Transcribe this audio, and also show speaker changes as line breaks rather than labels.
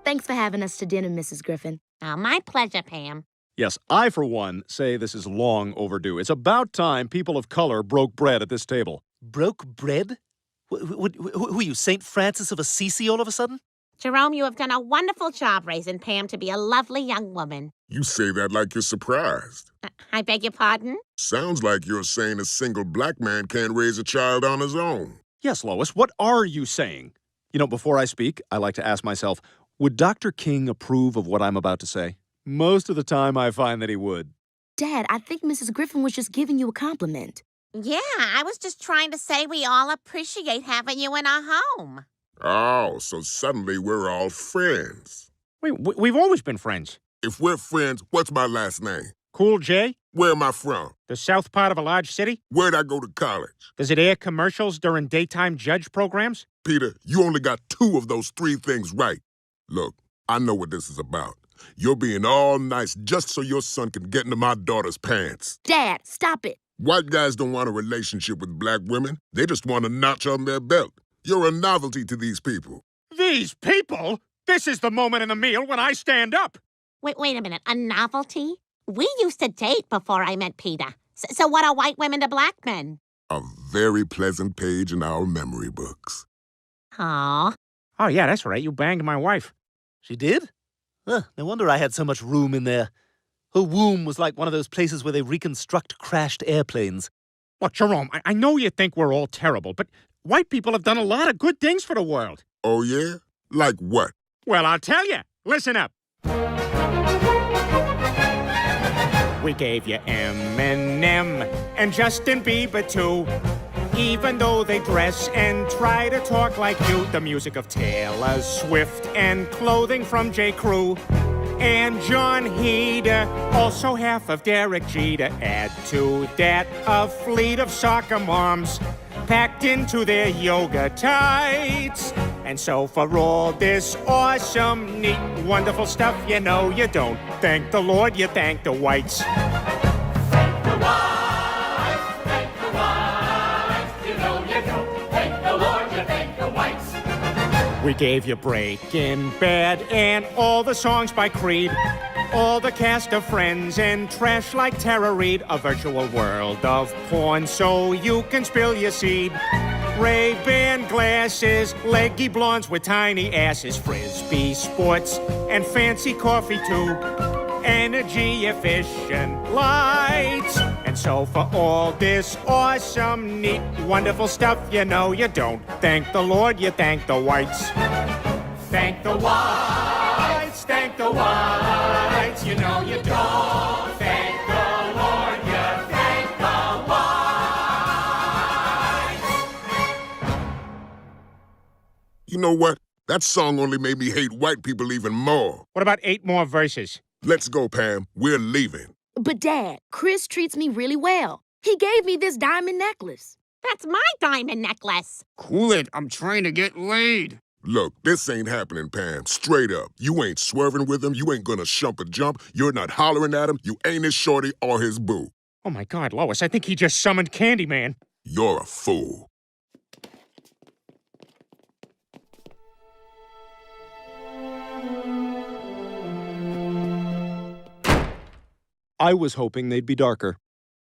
Thanks for having us to dinner, Mrs. Griffin.
Oh, my pleasure, Pam.
Yes, I, for one, say this is long overdue. It's about time people of color broke bread at this table.
Broke bread? Who are you, St. Francis of Assisi all of a sudden?
Jerome, you have done a wonderful job raising Pam to be a lovely young woman.
You say that like you're surprised.
I beg your pardon?
Sounds like you're saying a single black man can't raise a child on his own.
Yes, Lois, what are you saying? You know, before I speak, I like to ask myself, would Dr. King approve of what I'm about to say? Most of the time, I find that he would.
Dad, I think Mrs. Griffin was just giving you a compliment.
Yeah, I was just trying to say we all appreciate having you in our home.
Oh, so suddenly we're all friends.
We've always been friends.
If we're friends, what's my last name?
Cool J?
Where am I from?
The south part of a large city?
Where'd I go to college?
Does it air commercials during daytime judge programs?
Peter, you only got 2 of those 3 things right. Look, I know what this is about. You're being all nice just so your son can get into my daughter's pants.
Dad, stop it.
White guys don't want a relationship with black women. They just want a notch on their belt. You're a novelty to these people.
These people? This is the moment in the meal when I stand up.
Wait a minute. A novelty? We used to date before I met Peter. So what are white women to black men?
A very pleasant page in our memory books.
Aw.
Oh, yeah, that's right. You banged my wife.
She did? No wonder I had so much room in there. Her womb was like one of those places where they reconstruct crashed airplanes.
Look, Jerome, I know you think we're all terrible, but white people have done a lot of good things for the world.
Oh, yeah? Like what?
Well, I'll tell you. Listen up. We gave you Eminem and Justin Bieber, too. Even though they dress and try to talk like you. The music of Taylor Swift and clothing from J. Crew. And John Heder, also half of Derek Jeter. Add to that a fleet of soccer moms packed into their yoga tights. And so for all this awesome, neat, wonderful stuff, you know you don't thank the Lord, you thank the whites.
Thank the whites, thank the whites. You know you don't thank the Lord, you thank the whites.
We gave you Breaking Bad and all the songs by Creed. All the cast of Friends and trash like Tara Reid. A virtual world of porn so you can spill your seed. Ray-Ban glasses, leggy blondes with tiny asses. Frisbee sports and fancy coffee too. Energy efficient lights. And so for all this awesome, neat, wonderful stuff, you know you don't thank the Lord, you thank the whites.
Thank the whites, thank the whites. You know you don't thank the Lord, you thank the whites.
You know what? That song only made me hate white people even more.
What about 8 more verses?
Let's go, Pam. We're leaving.
But Dad, Chris treats me really well. He gave me this diamond necklace.
That's my diamond necklace.
Cool it. I'm trying to get laid.
Look, this ain't happening, Pam. Straight up. You ain't swerving with him. You ain't gonna shump a jump. You're not hollering at him. You ain't his shorty or his boo.
Oh, my God, Lois, I think he just summoned Candyman.
You're a fool.
I was hoping they'd be darker.